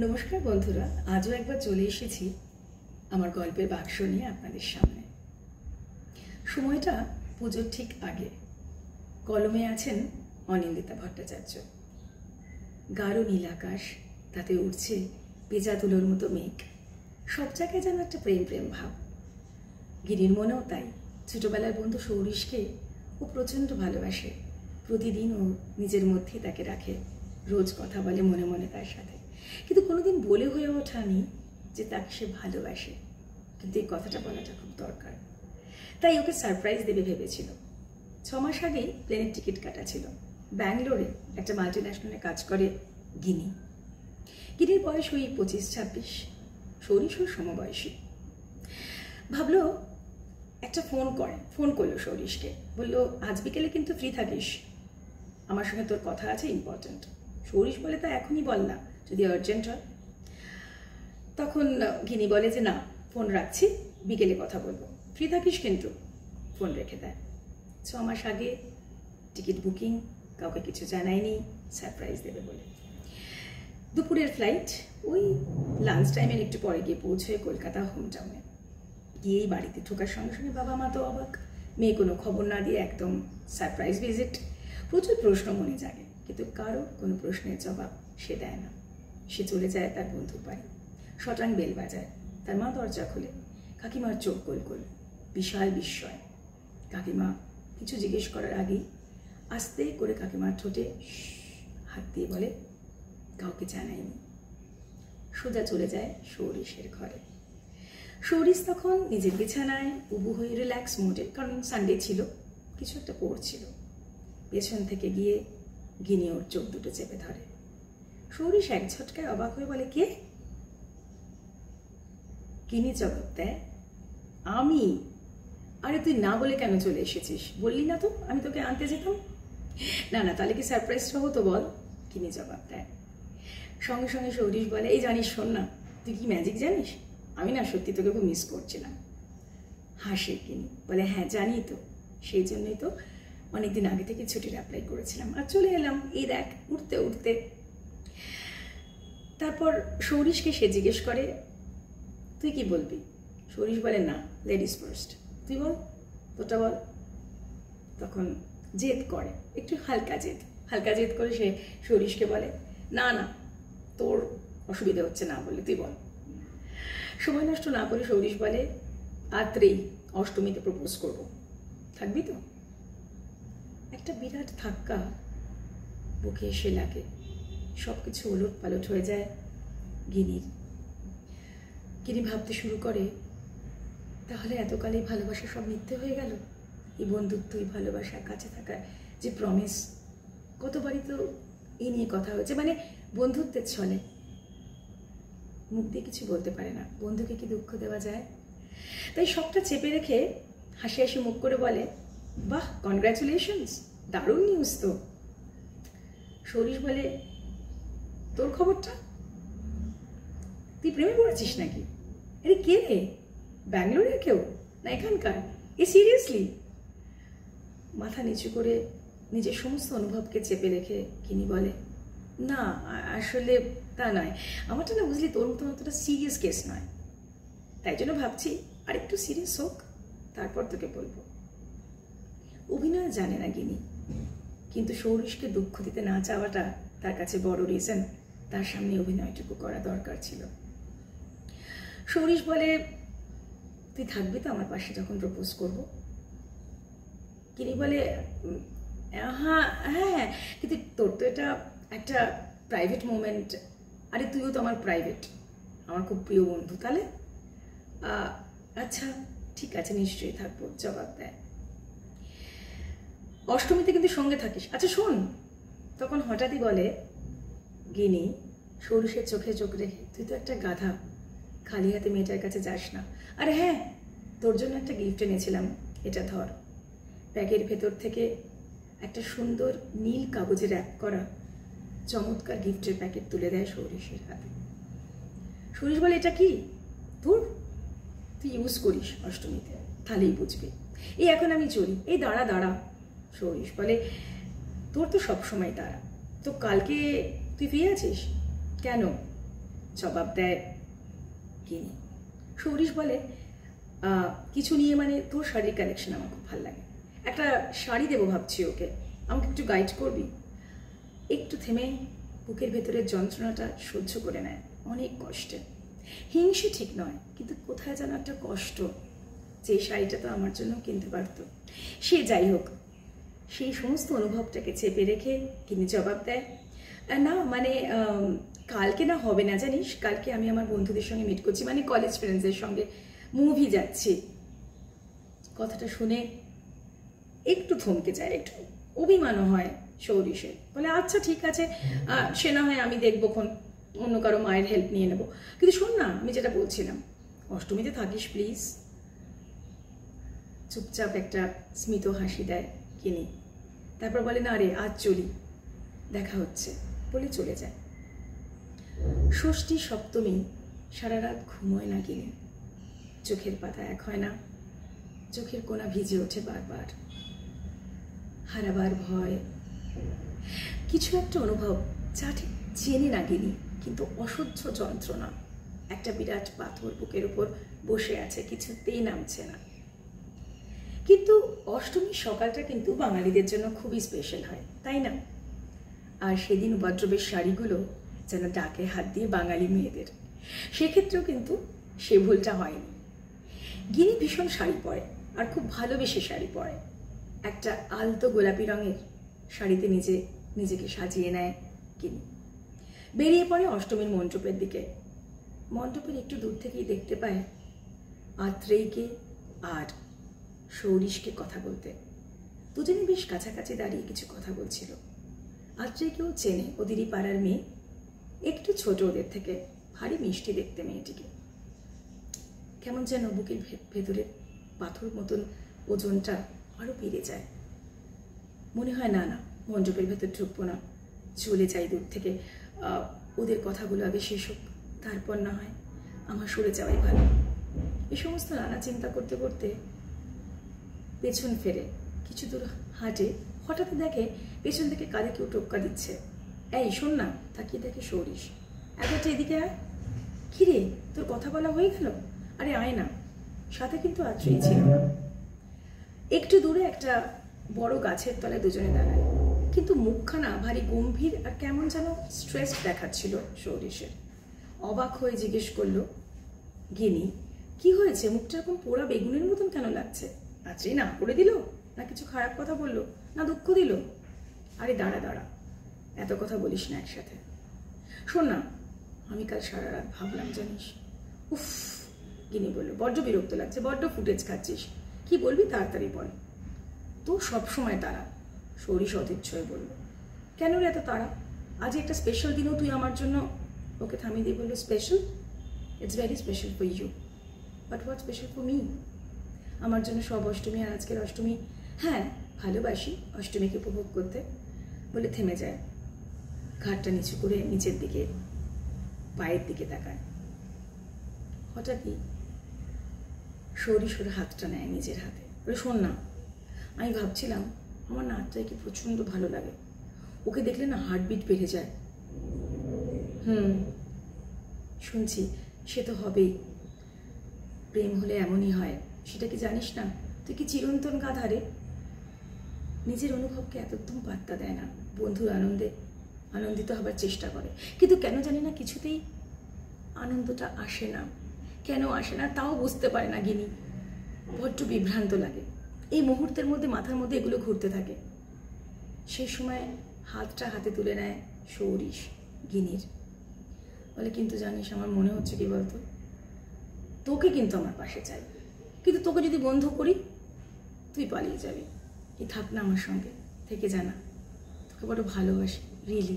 নমস্কার বন্ধুরা, আজও একবার চলে এসেছি আমার গল্পের বাক্স নিয়ে আপনাদের সামনে। সময়টা পুজোর ঠিক আগে। কলমে আছেন অনিন্দিতা ভট্টাচার্য। গাঢ় নীল আকাশ, তাতে উঠছে পেঁজা তুলোর মতো মেঘ। সব জায়গায় যেন একটা প্রেম প্রেম ভাব। গিরির মনেও তাই। ছোটবেলার বন্ধু সৌরিশকে ও প্রচণ্ড ভালোবাসে। প্রতিদিন ও নিজের মধ্যেই তাকে রাখে, রোজ কথা বলে মনে মনে তার সাথে, কিন্তু কোনোদিন বলে হয়ে ওঠানি যে তাকে সে ভালোবাসে। কিন্তু এই কথাটা বলাটা খুব দরকার। তাই ওকে সারপ্রাইজ দেবে ভেবেছিল। 6 মাস আগেই প্লেনের টিকিট কাটা ছিল। ব্যাঙ্গালোরে একটা মাল্টিন্যাশনালে কাজ করে গিনি। গিনির বয়স ওই 25-26, সৌরিশ ওর সমবয়সী। ভাবলো একটা ফোন করলো সৌরিশকে, বললো আজ বিকেলে কিন্তু ফ্রি থাকিস, আমার সঙ্গে তোর কথা আছে, ইম্পর্টেন্ট। সৌরিশ বলে তা এখনই বল না, যদি আর্জেন্ট হয়। তখন গিনি বলে যে না, ফোন রাখছি, বিকেলে কথা বলবো, ফ্রি থাকিস কিন্তু। ফোন রেখে দেয়। 6 মাস আগে টিকিট বুকিং, কাউকে কিছু জানায়নি, সারপ্রাইজ দেবে বলে। দুপুরের ফ্লাইট, ওই লাঞ্চ টাইমের একটু পরে গিয়ে পৌঁছয় কলকাতা হোম টাউনে। গিয়েই বাড়িতে ঢোকার সঙ্গে সঙ্গে বাবা মা তো অবাক। মেয়ে কোনো খবর না দিয়ে একদম সারপ্রাইজ ভিজিট। প্রচুর প্রশ্ন মনে জাগে, কিন্তু কারো কোনো প্রশ্নের জবাব সে দেয় না। সে চলে যায় তার বন্ধুর বাড়ি। শটাং বেল বাজায়। তার মা দরজা খোলে। কাকিমার চোখ গোল গোল, বিশাল বিস্ময়। কাকিমা কিছু জিজ্ঞেস করার আগেই আস্তে করে কাকিমার ঠোঁটে হাত দিয়ে বলে, কাউকে জানায়নি। সোজা চলে যায় সৌরিশের ঘরে। সৌরিশ তখন নিজের বিছানায় উবু হয়ে রিল্যাক্স মোডে, কারণ সানডে ছিল, কিছু একটা পড়ছিল। পেছন থেকে গিয়ে গিনি ওর চোখ দুটো চেপে ধরে। সৌরিশ এক ঝটকায় অবাক হয়ে বলে, কে? গিনি জবাব দেয়, আমি। আরে তুই না বলে কেন চলে এসেছিস? বললি না তো আমি তোকে আনতে যেতাম। না না, তাহলে কি সারপ্রাইজটা হতো বল? গিনি জবাব দেয়। সঙ্গে সঙ্গে সৌরিশ বলে, এই জানিস, শোন না, তুই কি ম্যাজিক জানিস? আমি না সত্যি তোকে খুব মিস করছিলাম। হাসে গিনি, বলে হ্যাঁ জানি তো, সেই জন্যই তো অনেকদিন আগে থেকে ছুটির অ্যাপ্লাই করেছিলাম আর চলে এলাম, এই দেখ উঠতে উঠতে। তারপর সৌরিশকে সে জিজ্ঞেস করে, তুই কি বলবি? সৌরিশ বলে, না, লেডিস ফার্স্ট, তুই বল, তোটা বল। তখন জেদ করে, একটু হালকা জেদ করে সে সৌরিশকে বলে, না না, তোর অসুবিধা হচ্ছে না বললে, তুই বল। সময় নষ্ট না করে সৌরিশ বলে, আত্রেই অষ্টমীতে প্রপোজ করব, থাকবি তো? একটা বিরাট ধাক্কা বুকে এসে লাগে। সব কিছু ওলট পালট হয়ে যায় গিনির। গিনি ভাবতে শুরু করে, তাহলে এতকালই ভালোবাসা সব মিথ্যে হয়ে গেল। এই বন্ধুত্ব, এই ভালোবাসা, কাছে থাকার যে প্রমিস, কতবারই তো এই নিয়ে কথা হয়েছে, মানে বন্ধুত্বের ছলে। মুখ দিয়ে কিছু বলতে পারে না, বন্ধুকে কি দুঃখ দেওয়া যায়? তাই সবটা চেপে রেখে হাসি হাসি মুখ করে বলে, বাহ, কনগ্রাচুলেশনস, দারুণ নিউজ তো। সৌরিশ বলে, তোর খবরটা? তুই প্রেমে পড়েছিস নাকি? আরে কে রে? ব্যাঙ্গালোরের কেউ না এখানকার? এ সিরিয়াসলি? মাথা নিচু করে নিজের সমস্ত অনুভবকে চেপে রেখে গিনি বলে, না আসলে তা নয়, আমারটা না বুঝলি তোর মতো অতটা সিরিয়াস কেস নয়, তাই জন্য ভাবছি আর একটু সিরিয়াস হোক, তারপর তোকে বলবো। অভিনয় জানে না গিনি, কিন্তু সৌরিশকে দুঃখ দিতে না চাওয়াটা তার কাছে বড় রিজন। তার সামনে অভিনয়টুকু করা দরকার ছিল। সৌরিশ বলে, তুই থাকবি তো আমার পাশে যখন প্রপোজ করব? গিনি বলে, হ্যাঁ হ্যাঁ, কিন্তু তোর তো এটা একটা প্রাইভেট মোমেন্ট। আরে তুইও তো আমার প্রাইভেট, আমার খুব প্রিয় বন্ধু। তাহলে আচ্ছা ঠিক আছে, নিশ্চয়ই থাকবো, জবাব দেয়। অষ্টমীতে কিন্তু সঙ্গে থাকিস। আচ্ছা শোন। তখন হঠাৎই বলে গিনি, সৌরিশের চোখে চোখ রেখে, তুই তো একটা গাধা, খালি হাতে মেয়েটার কাছে যাস না। আরে হ্যাঁ, তোর জন্য একটা গিফট এনেছিলাম, এটা ধর। ব্যাগের ভেতর থেকে একটা সুন্দর নীল কাগজে র্যাপ করা চমৎকার গিফটের প্যাকেট তুলে দেয় সৌরিশের হাতে। সৌরিশ বলে, এটা কি? তোর, তুই ইউজ করিস অষ্টমীতে, তাহলেই বুঝবি। এই এখন আমি চলি। এই দাঁড়া দাঁড়া। সৌরিশ বলে, তোর তো সবসময় দাঁড়া, তো কালকে তুই ফ্রি আছিস? কেন? জবাব দেয় গিনি। সৌরিশ বলে, কিছু নিয়ে মানে তোর শাড়ির কালেকশন আমার খুব ভালো লাগে, একটা শাড়ি দেবো ভাবছি ওকে, আমাকে একটু গাইড করবি? একটু থেমে বুকের ভেতরের যন্ত্রণাটা সহ্য করে নেয় অনেক কষ্টে। হিংসে ঠিক নয়, কিন্তু কোথায় যেন একটা কষ্ট, যে শাড়িটা তো আমার জন্য কিনতে পারতো। সে যাই হোক, সেই সমস্ত অনুভবটাকে চেপে রেখে গিনি জবাব দেয়, না মানে কালকে না হবে না জানিস, কালকে আমি আমার বন্ধুদের সঙ্গে মিট করছি, মানে কলেজ ফ্রেন্ডসদের সঙ্গে মুভি যাচ্ছি। কথাটা শুনে একটু থমকে যায়, একটু অভিমানও হয় সৌরিশের। বলে আচ্ছা ঠিক আছে, সে না হয় আমি দেখবো, অন্য কারো মায়ের হেল্প নিয়ে নেবো, কিন্তু শোন না আমি যেটা বলছিলাম, অষ্টমীতে থাকিস প্লিজ। চুপচাপ একটা স্মিত হাসি দেয় গিনি, তারপর বলে না রে আজ চলি, দেখা হচ্ছে বলে চলে যায়। ষষ্ঠী সপ্তমী সারা রাত ঘুমোয় না গিনি, চোখের পাতা এক হয় না, চোখের কোনা ভিজে ওঠে বারবার, হারাবার ভয়, কিছু একটা অনুভব যা ঠিক চেনে না গিনি, কিন্তু অসহ্য যন্ত্রণা। একটা বিরাট পাথর বুকের উপর বসে আছে, কিছুতেই নামছে না। কিন্তু অষ্টমীর সকালটা কিন্তু বাঙালিদের জন্য খুবই স্পেশাল হয়, তাই না? আর সেদিন উপদ্রবের শাড়িগুলো যেন ডাকে হাত দিয়ে বাঙালি মেয়েদের, সেক্ষেত্রেও কিন্তু সে ভুলটা হয়নি। গিনি ভীষণ শাড়ি পরে, আর খুব ভালোবেসে শাড়ি পরে। একটা আলতো গোলাপি রঙের শাড়িতে নিজেকে সাজিয়ে নেয় গিনি, বেরিয়ে পড়ে অষ্টমীর মণ্ডপের দিকে। মণ্ডপের একটু দূর থেকেই দেখতে পায় আত্রেয়ীকে আর সৌরিশকে কথা বলতে। দুজনে বেশ কাছাকাছি দাঁড়িয়ে কিছু কথা বলছিল। আত্রেয়ীকেও চেনে, ওদেরই পাড়ার মেয়ে, একটু ছোট ওদের থেকে, ভারী মিষ্টি দেখতে মেয়েটিকে। কেমন যেন বুকের ভেতরে পাথর মতন ওজনটা আরো বেড়ে যায়। মনে হয় না না মণ্ডপের ভেতর ঢুকবো না, চলে যাই দূর থেকে, ওদের কথাগুলো আগে শেষ হোক, তারপর না হয় আমার সরে যাওয়াই ভালো। এই সমস্ত নানা চিন্তা করতে করতে পেছন ফেরে কিছু দূর হাঁটে, হঠাৎ দেখে পেছন থেকে কাঁধে কেউ টোক্কা দিচ্ছে। এই শোন না, তাকিয়ে দেখে সৌরিশ। একবারটা এদিকে আয়। কিরে তোর কথা বলা হয়ে গেল? আরে আয় না। সাথে কিন্তু আত্রেয়ী ছিল না। একটু দূরে একটা বড় গাছের তলায় দুজনে দাঁড়ায়, কিন্তু মুখখানা ভারী গম্ভীর আর কেমন যেন স্ট্রেস দেখাচ্ছিল সৌরিশের। অবাক হয়ে জিজ্ঞেস করলো গিনি, কি হয়েছে, মুখটা এরকম পোড়া বেগুনের মতন কেন লাগছে? আত্রেয়ী না করে দিল, না কিছু খারাপ কথা বললো, না দুঃখ দিল? আরে দাঁড়া দাঁড়া, এত কথা বলিস না একসাথে। শোন না, আমি কাল সারা রাত ভাবলাম জানিস। উফ, গিনি বললো, বড্ড বিরক্ত লাগছে, বড্ড ফুটেজ খাচ্ছিস, কি বলবি তাড়াতাড়ি বল। তো সবসময় তারা। সৌরিশ অধীচ্ছয় বলল, কেন রে এত তারা? আজ একটা স্পেশাল দিনও তুই আমার জন্য। ওকে থামিয়ে দিয়ে বললো, special? It's very special for you, but what special for me? আমার জন্য সব অষ্টমী আর আজকের অষ্টমী। হ্যাঁ ভালোবাসি অষ্টমীকে উপভোগ করতে। বলে থেমে যায়, ঘাটটা নিচু করে নিচের দিকে পায়ের দিকে তাকায়। হঠাৎই সৌরিশ ওর হাতটা নেয় নিজের হাতে। বলে, শোন না, আমি ভাবছিলাম আমার না আত্মাকে প্রচণ্ড ভালো লাগে, ওকে দেখলে না হার্টবিট বেড়ে যায়। শুনছি, সে তো হবেই, প্রেম হলে এমনই হয়, সেটা কি জানিস না? তুই কি চিরন্তন গাধারে? নিজের অনুভবকে এতদম পাত্তা দেয় না, বন্ধুর আনন্দিত হবার চেষ্টা করে, কিন্তু কেন জানি না কিছুতেই আনন্দটা আসে না। কেন আসে না তাও বুঝতে পারে না গিনি। বড্ড বিভ্রান্ত লাগে। এই মুহূর্তের মধ্যে মাথার মধ্যে এগুলো ঘুরতে থাকে। সেই সময় হাতটা হাতে তুলে নেয় সৌরিশ গিনির। বলে, কিন্তু জানিস আমার মনে হচ্ছে কি বলতো, তোকে কিন্তু আমার পাশে চাই, কিন্তু তোকে যদি বন্ধ করি তুই পালিয়ে যাবি। কি থাক না আমার সঙ্গে, থেকে জানা, তোকে বড় ভালোবাসি, রিয়েলি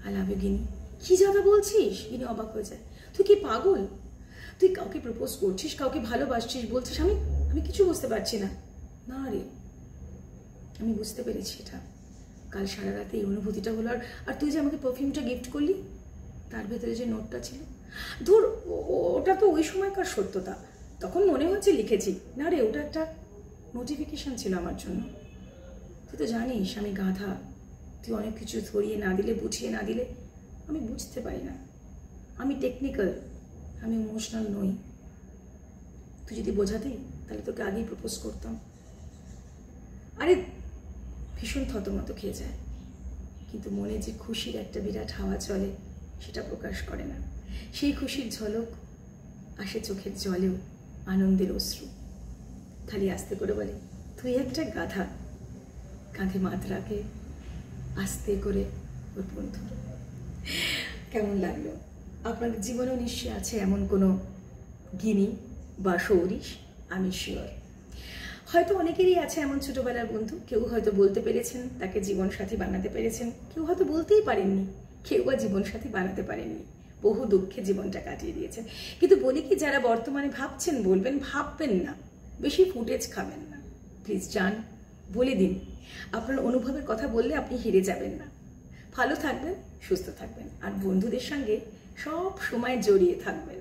আই লাভ ইউ গিনি। কি যাতা বলছিস? গিনি অবাক হয়ে যায়। তুই কি পাগল? তুই কাউকে প্রপোজ করছিস, কাউকে ভালোবাসছিস বলছিস, আমি কিছু বুঝতে পারছি না। না রে, আমি বুঝতে পেরেছি এটা। কাল সারা রাতে এই অনুভূতিটা হলো, আর তুই যে আমাকে পারফিউমটা গিফট করলি, তার ভেতরে যে নোটটা ছিল, ধুর, ওটা তো ওই সময়কার সত্যতা, তখন মনে হচ্ছে লিখেছি। না রে, ওটা একটা নোটিফিকেশন ছিল আমার জন্য। তুই তো জানিস আমি গাধা, তুই অনেক কিছু ধরিয়ে না দিলে, বুঝিয়ে না দিলে আমি বুঝতে পারি না। আমি টেকনিক্যাল, আমি ইমোশনাল নই। তুই যদি বোঝাতেই তাহলে তোকে আগেই প্রপোজ করতাম। আরে ভীষণ থতমত খেয়ে যায়, কিন্তু মনে যে খুশির একটা বিরাট হাওয়া চলে সেটা প্রকাশ করে না। সেই খুশির ঝলক আসে চোখের জলেও, আনন্দের অশ্রু। খালি আস্তে করে বলে, তুই একটা গাধা। কাঁধে মাথা রাখে আস্তে করে ওর বন্ধুর। কেমন লাগলো? আপনাদের জীবনেও নিশ্চয়ই আছে এমন কোনো গিনি বা সৌরিশ, আমি শিওর। হয়তো অনেকেরই আছে এমন ছোটবেলার বন্ধু। কেউ হয়তো বলতে পেরেছেন, তাকে জীবনসাথী বানাতে পেরেছেন, কেউ হয়তো বলতেই পারেননি, কেউ বা জীবনসাথী বানাতে পারেননি, বহু দুঃখে জীবনটা কাটিয়ে দিয়েছেন। কিন্তু বলি কি, যারা বর্তমানে ভাবছেন বলবেন, ভাববেন না, বেশি ফুটেজ খাবেন না, প্লিজ যান, বলে দিন। আপনার অনুভবের কথা বললে আপনি হেরে যাবেন না। ভালো থাকবেন, সুস্থ থাকবেন, আর বন্ধুদের সঙ্গে সব সময় জড়িয়ে থাকবেন।